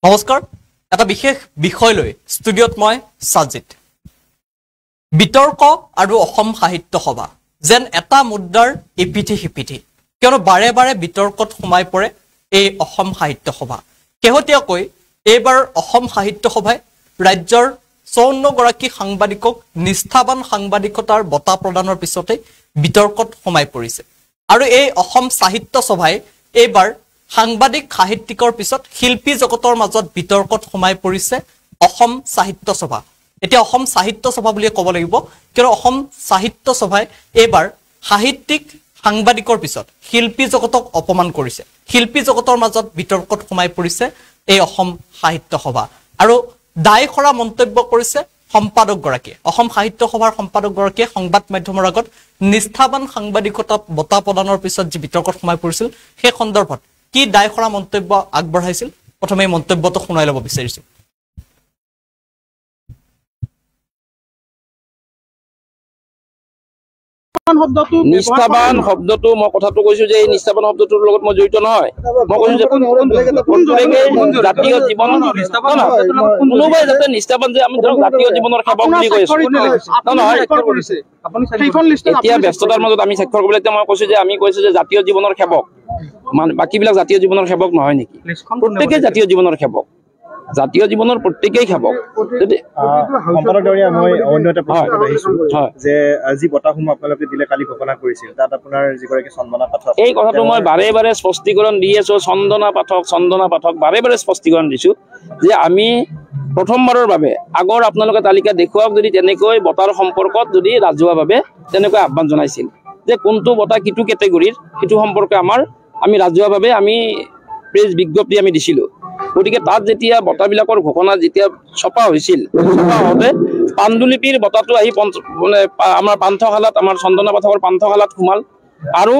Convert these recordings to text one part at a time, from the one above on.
নমস্কাৰ এটা বিশেষ বিষয় লৈ ষ্টুডিঅত মই সাজিত বিতৰ্ক আৰু অসম সাহিত্য সভা যেন এটা মুদ্ৰাৰ ইপিঠি হিপিঠি কিয়নো বাৰে বাৰে বিতৰ্কত সোমাই পৰে এই অসম সাহিত্য সভা কেহতীয়াকৈ এইবাৰ অসম সাহিত্য সভাই ৰাজ্যৰ 54 গৰাকী সাংবাদিকক নিষ্ঠাবান সাংবাদিকতাৰ বঁটা প্ৰদানৰ পিছতে বিতৰ্কত সোমাই পৰিছে আৰু এই অসম সাহিত্য সভাই এইবাৰ সাংবাদিক সাহিত্যিকৰ পিছত শিল্পী জগতৰ মাজত বিতৰ্কত সোমাই পৰিছে অসম সাহিত্য সভা এতিয়া অসম সাহিত্য সভা বুলি ক'ব লাগিব কিয়নো অসম সাহিত্য সভাই এইবাৰ সাহিত্যিক সাংবাদিকৰ পিছত শিল্পী জগতক অপমান কৰিছে শিল্পী জগতৰ মাজত বিতৰ্কত সোমাই পৰিছে এই অসম সাহিত্য সভা আৰু দায়খৰা মন্তব্য কৰিছে সম্পাদক গৰাকী অসম সাহিত্য সভাৰ সম্পাদক গৰাকী সংবাদ মাধ্যমৰ আগত নিষ্ঠাবান সাংবাদিকতা বঁটা প্ৰদানৰ পিছত যি বিতৰ্কত সোমাই পৰিছিল সেই সন্দৰ্ভত কি দায়খৰা মন্তব্য আগবঢ়াইছিল প্ৰথমে মন্তব্যটো শুনাই ল'ব বিচাৰিছো নিষ্ঠাবান শব্দটো মই কথাটো কৈছো যে এই নিষ্ঠাবান শব্দটোৰ লগত মই জড়িত নহয় মই কৈছো যে জাতীয় জীৱন কোনোবাই যাতে নিষ্ঠাবান যে আমি ধৰক জাতীয় জীৱনৰ সেৱক বুলি কৈছো নহয় এতিয়া ব্যস্ততাৰ মাজত আমি স্বাক্ষৰ কৰিবলৈ মই কৈছো যে আমি কৈছো যে জাতীয় জীৱনৰ সেৱক মানে বাকীবিলাক জাতীয় জীৱনৰ সেৱক নহয় নেকি প্ৰত্যেকেই জাতীয় জীৱনৰ সেৱক জাতীয় জীৱনৰ প্ৰত্যেকেই সেৱক সম্পাদক ডাঙৰীয়া মই অন্য এটা প্ৰশ্ন আহিছো যে আজি বঁটাসমূহ আপোনালোকে দিলে কালি ঘোষণা কৰিছিল তাত আপোনাৰ যিগৰাকী চন্দনা পাঠক এই কথাটো মই বাৰে বাৰে স্পষ্টীকৰণ দি আছো চন্দনা পাঠক বাৰে বাৰে স্পষ্টীকৰণ দিছো যে আমি প্ৰথমবাৰৰ বাবে আগৰ আপোনালোকে তালিকা দেখুৱাওক যদি তেনেকৈ বঁটাৰ সম্পৰ্কত যদি ৰাজহুৱাভাৱে তেনেকৈ আহ্বান জনাইছিল যে কোনটো বঁটা কিটো কেটেগৰীৰ সেইটো সম্পৰ্কে আমি ৰাজহুৱাভাৱে আমি প্ৰেছ বিজ্ঞপ্তি আমি দিছিলো গতিকে তাত যেতিয়া বঁটাবিলাকৰ ঘোষণা যেতিয়া ছপা হৈছিল ছপা হওঁতে পাণ্ডুলিপিৰ বঁটাটো আহি মানে আমাৰ পান্থশালাত আমাৰ চন্দনা পাঠকৰ পান্থশালাত সোমাল আৰু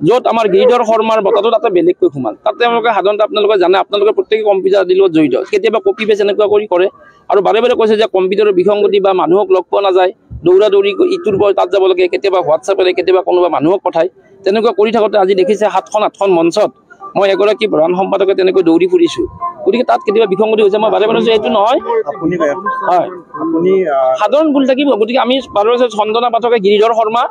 য'ত আমাৰ গিৰিধৰ শৰ্মাৰ বঁটাটো তাতে বেলেগকৈ সোমাল তাত তেওঁলোকে সাধাৰণতে আপোনালোকে জানে আপোনালোকে প্ৰত্যেকে কম্পিউটাৰ আদিৰ লগত জড়িত কেতিয়াবা কপি পেজ এনেকুৱা কৰি কৰে আৰু বাৰে বাৰে কৈছে যে কম্পিউটাৰৰ বিসংগতি বা মানুহক লগ পোৱা নাযায় দৌৰা দৌৰি ইটোৰ পৰা তাত যাব লাগে কেতিয়াবা হোৱাটছএপেৰে কেতিয়াবা কোনোবা মানুহক পঠায় তেনেকুৱা কৰি থাকোঁতে আজি দেখিছে 7খন মঞ্চত মই এগৰাকী প্ৰধান সম্পাদকে তেনেকৈ দৌৰি ফুৰিছো গতিকে তাত কেতিয়াবা বিসংগতি হৈছে মই বাৰে বাৰে এইটো নহয় সাধাৰণ ভুল থাকিব গতিকে আমি বাৰে চন্দনা পাঠকে গিৰিধৰ শৰ্মা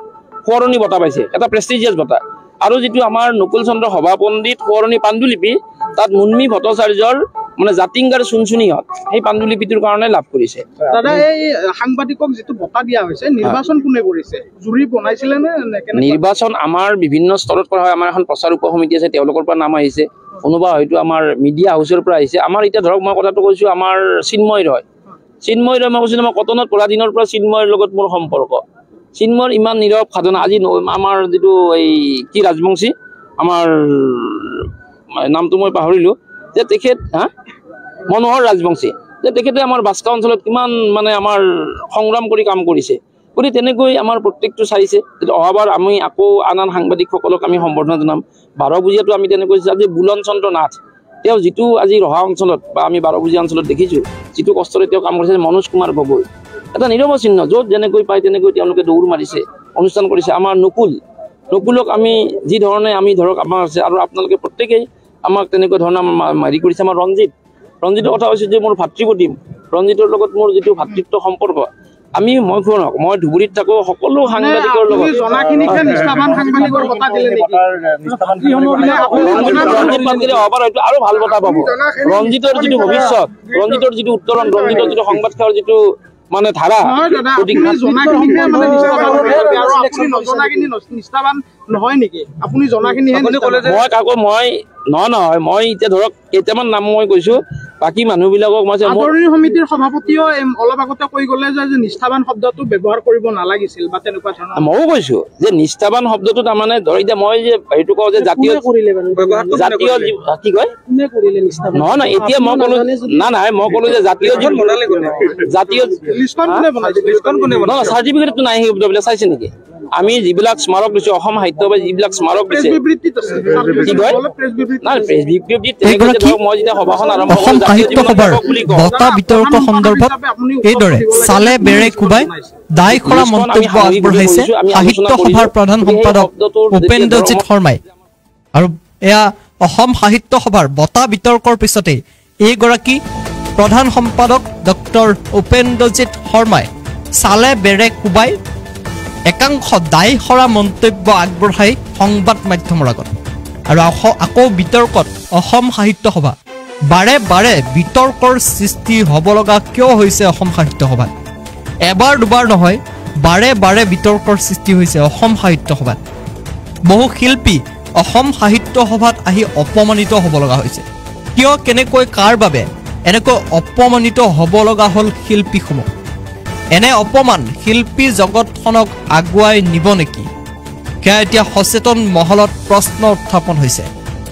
সোঁৱৰণী বঁটা পাইছে এটা প্ৰেষ্টিজিয়াছ বঁটা আৰু যিটো আমাৰ নকুল চন্দ্ৰ সভা পণ্ডিত সোঁৱৰণী পাণ্ডুলিপি তাত মুন্মী ভট্টাচাৰ্যৰ মানে জাতিংগাৰ চুনচুনিহঁত সেই পাণ্ডুলিপিটোৰ কাৰণে লাভ কৰিছে দাদা এই সাংবাদিকক যেটো বঁটা দিয়া হৈছে নিৰ্বাচন কোনে কৰিছে জুৰি বনাইছিলে নে নিৰ্বাচন আমাৰ বিভিন্ন স্তৰত কৰা হয় আমাৰ এখন প্ৰচাৰ উপ সমিতি আছে তেওঁলোকৰ পৰা নাম আহিছে কোনোবা হয়তো আমাৰ মিডিয়া হাউচৰ পৰা আহিছে আমাৰ এতিয়া ধৰক মই কথাটো কৈছো আমাৰ চিন্ময় ৰয় মই কৈছো মই কটনত পৰা দিনৰ পৰা চিন্ময়ৰ লগত মোৰ সম্পৰ্ক চিন্ময়ৰ ইমান নীৰৱ সাধনা আজি আমাৰ যিটো এই কি ৰাজবংশী আমাৰ নামটো মই পাহৰিলো যে তেখেত মনোহৰ ৰাজবংশী যে তেখেতে আমাৰ বাস্কা অঞ্চলত কিমান মানে আমাৰ সংগ্ৰাম কৰি কাম কৰিছে গতিকে তেনেকৈ আমাৰ প্ৰত্যেকটো চাইছে অহাবাৰ আমি আকৌ আন সাংবাদিকসকলক আমি সম্বৰ্ধনা জনাম 12 বুজিয়াটো আমি তেনেকৈ আজি বুলন চন্দ্ৰ নাথ তেওঁ যিটো আজি ৰহা অঞ্চলত বা আমি 12 বুজিয়া অঞ্চলত দেখিছো যিটো কষ্টৰে তেওঁ কাম কৰিছে মনোজ কুমাৰ গগৈ এটা নিৰৱচ্ছিন্ন য'ত যেনেকৈ পায় তেনেকৈ তেওঁলোকে দৌৰ মাৰিছে অনুষ্ঠান কৰিছে আমাৰ নকুলক আমি যি ধৰণে আমি ধৰক আমাৰ আছে আৰু আপোনালোকে প্ৰত্যেকেই আমাক তেনেকৈ ধৰণৰ মাৰি কৰিছে আমাৰ ৰঞ্জিতৰ কথা হৈছে যে মোৰ ভাতৃপ্ৰতিম ৰঞ্জিতৰ লগত মোৰ যিটো ভাতৃত্ব সম্পৰ্ক মই শুনক মই ধুবুৰীত থাকো সকলো সাংবাদিকৰ লগত আৰু ভাল বঁটা পাব ৰঞ্জিতৰ যিটো ভৱিষ্যত ৰঞ্জিতৰ যিটো উত্তৰণ ৰঞ্জিতৰ যিটো সংবাদ সেৱাৰ যিটো মানে ধাৰা নহয় মই এতিয়া ধৰক কেইটামান নাম মই কৈছো বাকী মানুহবিলাকক মই সমিতিৰ সভাপতিও অলপ আগতে কৈ গ'লে যে নিষ্ঠাবান শব্দটো ব্যৱহাৰ কৰিব নালাগিছিল বা তেনেকুৱা ধৰণৰ ময়ো কৈছো যে নিষ্ঠাবান শব্দটো তাৰমানে ধৰ এতিয়া মই যে সেইটো কওঁ যে জাতীয় কি কয় নহয় এতিয়া মই ক'লো নাই মই ক'লো যে জাতীয় চাৰ্টিফিকেটটো নাই সেই শব্দবিলাক চাইছে নেকি আমি যিবিলাক স্মাৰক দিছো অসম সাহিত্য বা যিবিলাক স্মাৰক দিছে কি কয় নাই প্ৰেছ বিজ্ঞপ্তিত মই যেতিয়া সভাখন আৰম্ভ অসম সাহিত্য সভাৰ বঁটা বিতৰ্ক সন্দৰ্ভত এইদৰে চালে বেৰে কুবাই দায়খৰা মন্তব্য আগবঢ়াইছে সাহিত্য সভাৰ প্ৰধান সম্পাদক উপেন্দ্ৰজিৎ শৰ্মাই আৰু এয়া অসম সাহিত্য সভাৰ বঁটা বিতৰ্কৰ পিছতে এইগৰাকী প্ৰধান সম্পাদক ডক্টৰ উপেন্দ্ৰজিৎ শৰ্মাই চালে বেৰে কোবাই একাংশ দায় সৰা মন্তব্য আগবঢ়াই সংবাদ মাধ্যমৰ আগত আৰু আকৌ বিতৰ্কত অসম সাহিত্য সভা বাৰে বাৰে বিতৰ্কৰ সৃষ্টি হ'ব লগা কিয় হৈছে অসম সাহিত্য সভাত এবাৰ দুবাৰ নহয় বাৰে বাৰে বিতৰ্কৰ সৃষ্টি হৈছে অসম সাহিত্য সভাত বহু শিল্পী অসম সাহিত্য সভাত আহি অপমানিত হ'ব লগা হৈছে কিয় কেনেকৈ কাৰ বাবে এনেকৈ অপমানিত হ'ব লগা হ'ল শিল্পীসমূহ এনে অপমান শিল্পী জগতখনক আগুৱাই নিব নেকি সেয়া এতিয়া সচেতন মহলত প্ৰশ্ন উত্থাপন হৈছে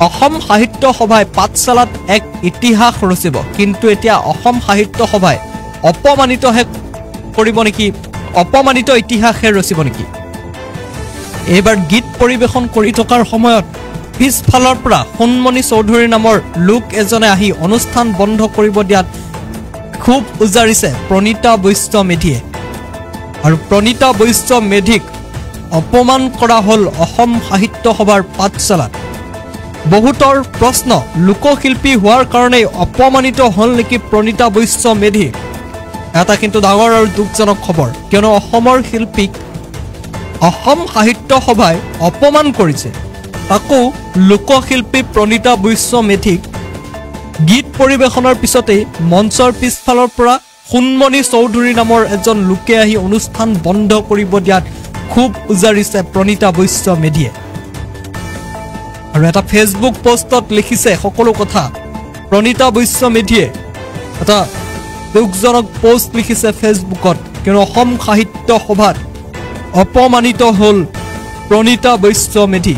অসম সাহিত্য সভাই পাঠশালাত এক ইতিহাস ৰচিব কিন্তু এতিয়া অসম সাহিত্য সভাই অপমানিতহে কৰিব নেকি অপমানিত ইতিহাসহে ৰচিব নেকি এইবাৰ গীত পৰিৱেশন কৰি থকাৰ সময়ত পিছফালৰ পৰা সোণমণি চৌধুৰী নামৰ লোক এজনে আহি অনুষ্ঠান বন্ধ কৰিব দিয়াত খুব উজাৰিছে প্ৰণীতা বৈশ্য মেধিয়ে আৰু প্ৰণীতা বৈশ্য মেধিক অপমান কৰা হ'ল অসম সাহিত্য সভাৰ পাঠশালাত বহুতৰ প্ৰশ্ন লোকশিল্পী হোৱাৰ কাৰণেই অপমানিত হ'ল নেকি প্ৰণীতা বৈশ্য মেধি এটা কিন্তু ডাঙৰ আৰু দুখজনক খবৰ কিয়নো অসমৰ শিল্পীক অসম সাহিত্য সভাই অপমান কৰিছে তাকো লোকশিল্পী প্ৰণীতা বৈশ্য মেধিক গীত পৰিৱেশনৰ পিছতেই মঞ্চৰ পিছফালৰ পৰা সোণমণি চৌধুৰী নামৰ এজন লোকে আহি অনুষ্ঠান বন্ধ কৰিব দিয়াত খুব উজাৰিছে প্ৰণীতা বৈশ্য মেধিয়ে আৰু এটা ফেচবুক পোষ্টত লিখিছে সকলো কথা প্ৰণীতা বৈশ্য মেধিয়ে এটা দুখজনক পোষ্ট লিখিছে ফেচবুকত কিয়নো অসম সাহিত্য সভাত অপমানিত হ'ল প্ৰণীতা বৈশ্য মেধি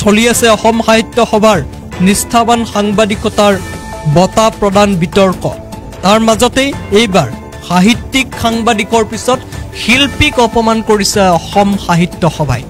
চলি আছে অসম সাহিত্য সভাৰ নিষ্ঠাবান সাংবাদিকতাৰ বঁটা প্ৰদান বিতৰ্ক তাৰ মাজতেই এইবাৰ সাহিত্যিক সাংবাদিকৰ পিছত শিল্পীক অপমান কৰিছে অসম সাহিত্য সভাই